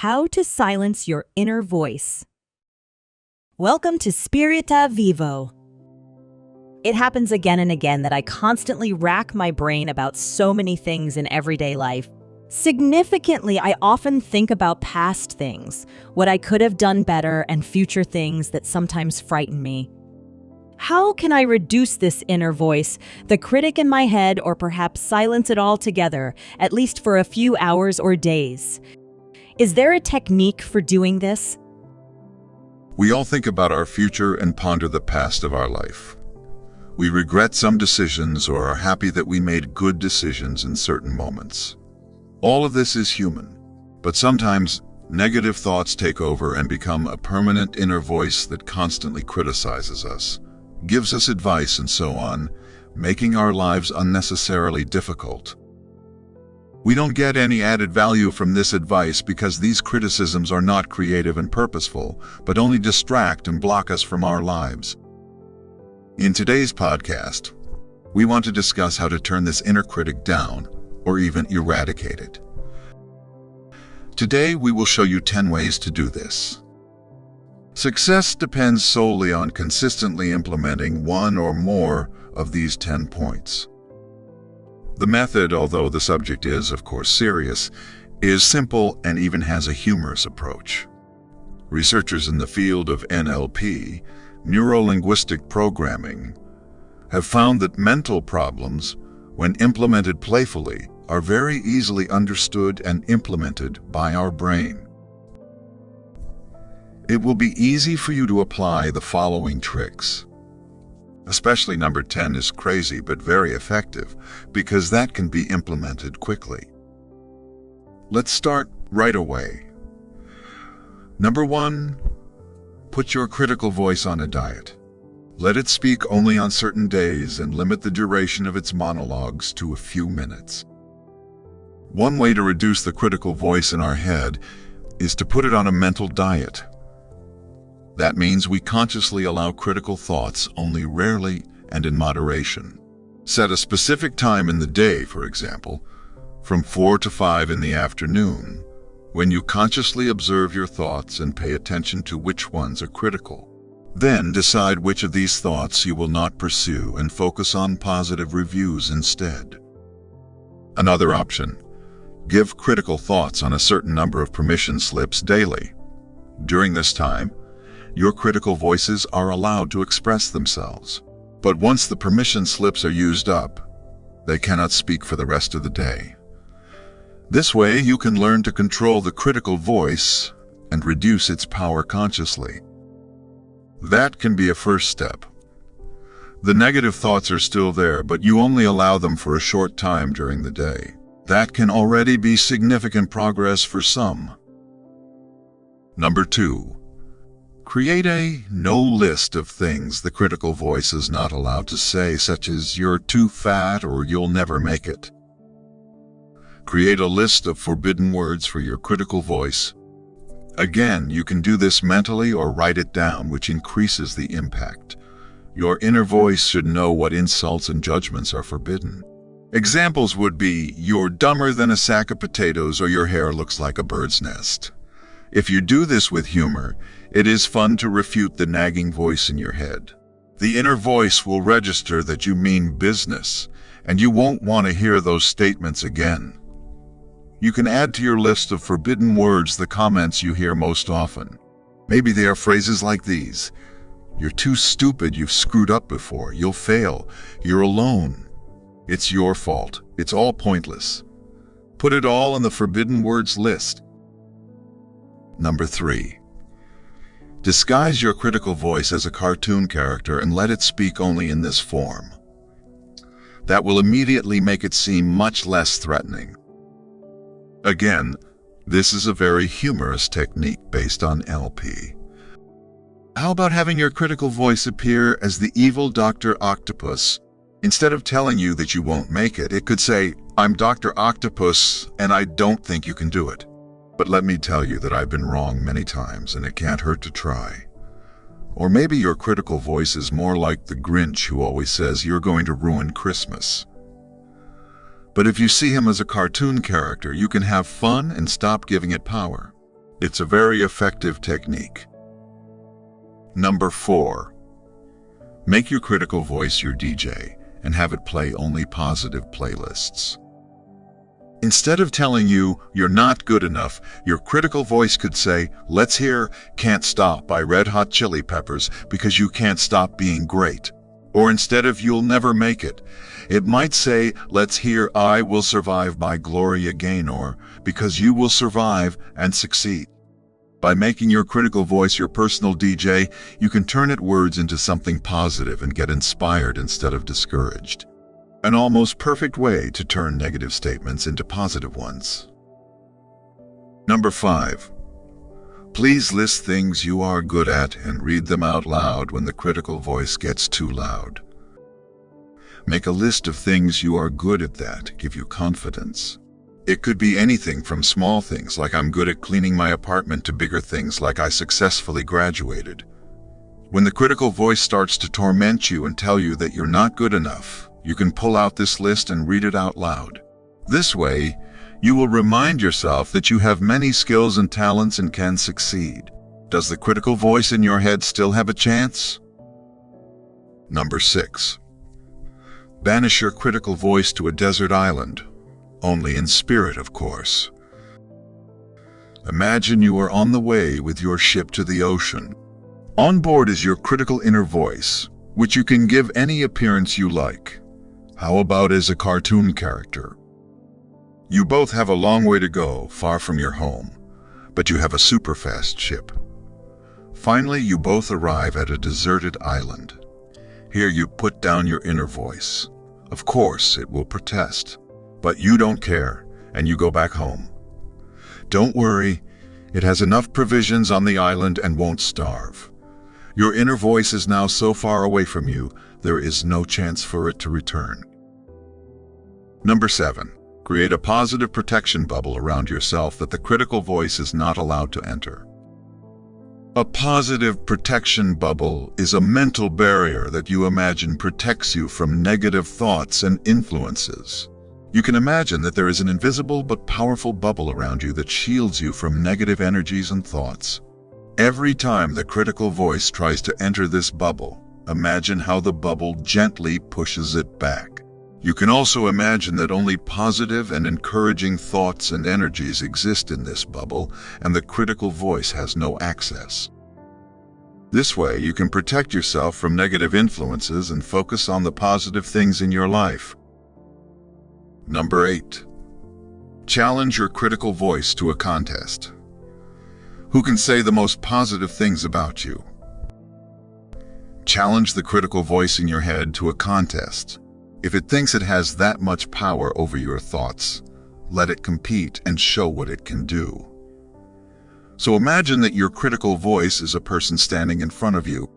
How to silence your inner voice. Welcome to Spirita Vivo. It happens again and again that I constantly rack my brain about so many things in everyday life. Significantly, I often think about past things, what I could have done better, and future things that sometimes frighten me. How can I reduce this inner voice, the critic in my head, or perhaps silence it altogether, at least for a few hours or days? Is there a technique for doing this? We all think about our future and ponder the past of our life. We regret some decisions or are happy that we made good decisions in certain moments. All of this is human, but sometimes negative thoughts take over and become a permanent inner voice that constantly criticizes us, gives us advice, and so on, making our lives unnecessarily difficult. We don't get any added value from this advice because these criticisms are not creative and purposeful, but only distract and block us from our lives. In today's podcast, we want to discuss how to turn this inner critic down or even eradicate it. Today, we will show you 10 ways to do this. Success depends solely on consistently implementing one or more of these 10 points. The method, although the subject is, of course, serious, is simple and even has a humorous approach. Researchers in the field of NLP, neuro-linguistic programming, have found that mental problems, when implemented playfully, are very easily understood and implemented by our brain. It will be easy for you to apply the following tricks. Especially number 10 is crazy but very effective because that can be implemented quickly. Let's start right away. Number 1, put your critical voice on a diet. Let it speak only on certain days and limit the duration of its monologues to a few minutes. One way to reduce the critical voice in our head is to put it on a mental diet. That means we consciously allow critical thoughts only rarely and in moderation. Set a specific time in the day, for example, from 4 to 5 in the afternoon, when you consciously observe your thoughts and pay attention to which ones are critical. Then decide which of these thoughts you will not pursue and focus on positive reviews instead. Another option: give critical thoughts on a certain number of permission slips daily. During this time, your critical voices are allowed to express themselves. But once the permission slips are used up, they cannot speak for the rest of the day. This way, you can learn to control the critical voice and reduce its power consciously. That can be a first step. The negative thoughts are still there, but you only allow them for a short time during the day. That can already be significant progress for some. Number 2. Create a no list of things the critical voice is not allowed to say, such as "you're too fat" or "you'll never make it." Create a list of forbidden words for your critical voice. Again, you can do this mentally or write it down, which increases the impact. Your inner voice should know what insults and judgments are forbidden. Examples would be, "You're dumber than a sack of potatoes," or "your hair looks like a bird's nest." If you do this with humor, it is fun to refute the nagging voice in your head. The inner voice will register that you mean business, and you won't want to hear those statements again. You can add to your list of forbidden words the comments you hear most often. Maybe they are phrases like these: "You're too stupid, you've screwed up before, you'll fail, you're alone, it's your fault, it's all pointless." Put it all on the forbidden words list. Number 3. Disguise your critical voice as a cartoon character and let it speak only in this form. That will immediately make it seem much less threatening. Again, this is a very humorous technique based on NLP. How about having your critical voice appear as the evil Dr. Octopus? Instead of telling you that you won't make it, it could say, "I'm Dr. Octopus, and I don't think you can do it. But let me tell you that I've been wrong many times, and it can't hurt to try." Or maybe your critical voice is more like the Grinch who always says you're going to ruin Christmas. But if you see him as a cartoon character, you can have fun and stop giving it power. It's a very effective technique. Number 4. Make your critical voice your DJ and have it play only positive playlists. Instead of telling you you're not good enough, your critical voice could say, "Let's hear Can't Stop by Red Hot Chili Peppers because you can't stop being great." Or instead of "You'll never make it might say, "Let's hear I Will Survive by Gloria Gaynor because you will survive and succeed." By making your critical voice your personal DJ, you can turn its words into something positive and get inspired instead of discouraged. An almost perfect way to turn negative statements into positive ones. Number 5. Please list things you are good at and read them out loud when the critical voice gets too loud. Make a list of things you are good at that give you confidence. It could be anything from small things like "I'm good at cleaning my apartment" to bigger things like "I successfully graduated." When the critical voice starts to torment you and tell you that you're not good enough, you can pull out this list and read it out loud. This way, you will remind yourself that you have many skills and talents and can succeed. Does the critical voice in your head still have a chance? Number 6. Banish your critical voice to a desert island. Only in spirit, of course. Imagine you are on the way with your ship to the ocean. On board is your critical inner voice, which you can give any appearance you like. How about as a cartoon character? You both have a long way to go, far from your home, but you have a super fast ship. Finally, you both arrive at a deserted island. Here you put down your inner voice. Of course, it will protest. But you don't care, and you go back home. Don't worry, it has enough provisions on the island and won't starve. Your inner voice is now so far away from you, there is no chance for it to return. Number 7. Create a positive protection bubble around yourself that the critical voice is not allowed to enter. A positive protection bubble is a mental barrier that you imagine protects you from negative thoughts and influences. You can imagine that there is an invisible but powerful bubble around you that shields you from negative energies and thoughts. Every time the critical voice tries to enter this bubble, imagine how the bubble gently pushes it back. You can also imagine that only positive and encouraging thoughts and energies exist in this bubble, and the critical voice has no access. This way, you can protect yourself from negative influences and focus on the positive things in your life. Number 8. Challenge your critical voice to a contest. Who can say the most positive things about you? Challenge the critical voice in your head to a contest. If it thinks it has that much power over your thoughts, let it compete and show what it can do. So imagine that your critical voice is a person standing in front of you.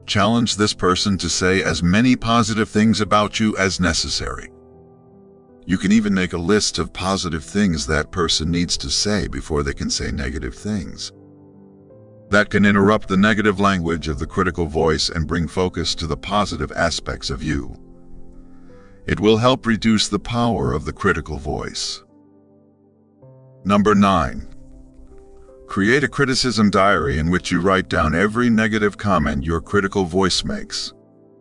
Challenge this person to say as many positive things about you as necessary. You can even make a list of positive things that person needs to say before they can say negative things. That can interrupt the negative language of the critical voice and bring focus to the positive aspects of you. It will help reduce the power of the critical voice. Number 9. Create a criticism diary in which you write down every negative comment your critical voice makes.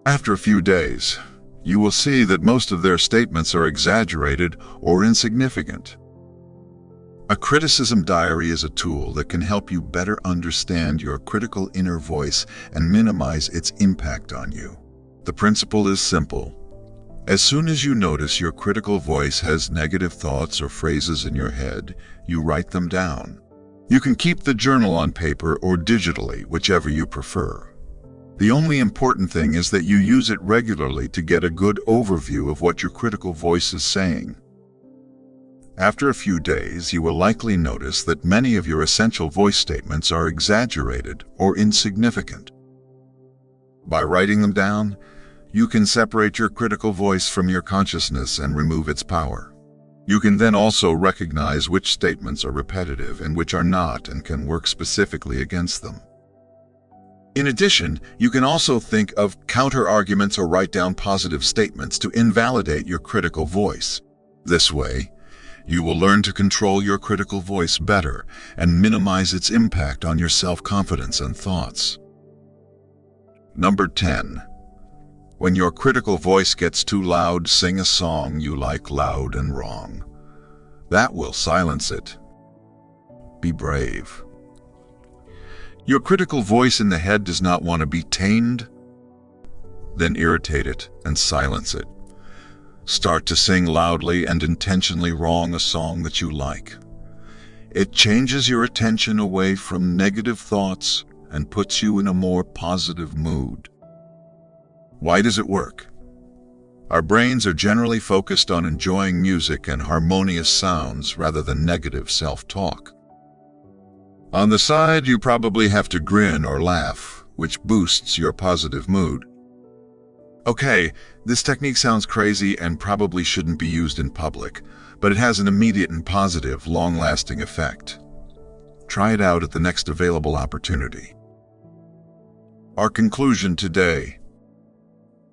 After a few days, you will see that most of their statements are exaggerated or insignificant. A criticism diary is a tool that can help you better understand your critical inner voice and minimize its impact on you. The principle is simple. As soon as you notice your critical voice has negative thoughts or phrases in your head, you write them down. You can keep the journal on paper or digitally, whichever you prefer. The only important thing is that you use it regularly to get a good overview of what your critical voice is saying. After a few days, you will likely notice that many of your essential voice statements are exaggerated or insignificant. By writing them down, you can separate your critical voice from your consciousness and remove its power. You can then also recognize which statements are repetitive and which are not and can work specifically against them. In addition, you can also think of counter-arguments or write down positive statements to invalidate your critical voice. This way, You will learn to control your critical voice better and minimize its impact on your self-confidence and thoughts. Number 10. When your critical voice gets too loud, sing a song you like loud and wrong. That will silence it. Be brave. Your critical voice in the head does not want to be tamed? Then irritate it and silence it. Start to sing loudly and intentionally wrong a song that you like. It changes your attention away from negative thoughts and puts you in a more positive mood. Why does it work? Our brains are generally focused on enjoying music and harmonious sounds rather than negative self-talk. On the side, you probably have to grin or laugh, which boosts your positive mood. Okay, this technique sounds crazy and probably shouldn't be used in public, but it has an immediate and positive, long-lasting effect. Try it out at the next available opportunity. Our conclusion today.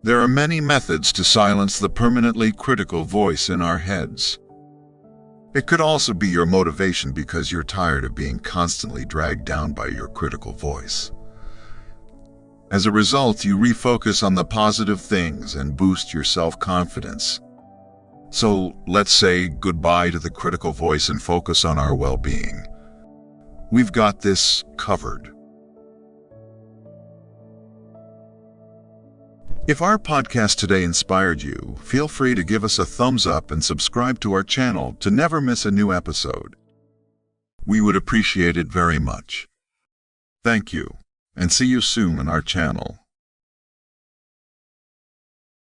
There are many methods to silence the permanently critical voice in our heads. It could also be your motivation because you're tired of being constantly dragged down by your critical voice. As a result, you refocus on the positive things and boost your self-confidence. So let's say goodbye to the critical voice and focus on our well-being. We've got this covered. If our podcast today inspired you, feel free to give us a thumbs up and subscribe to our channel to never miss a new episode. We would appreciate it very much. Thank you, and see you soon on our channel.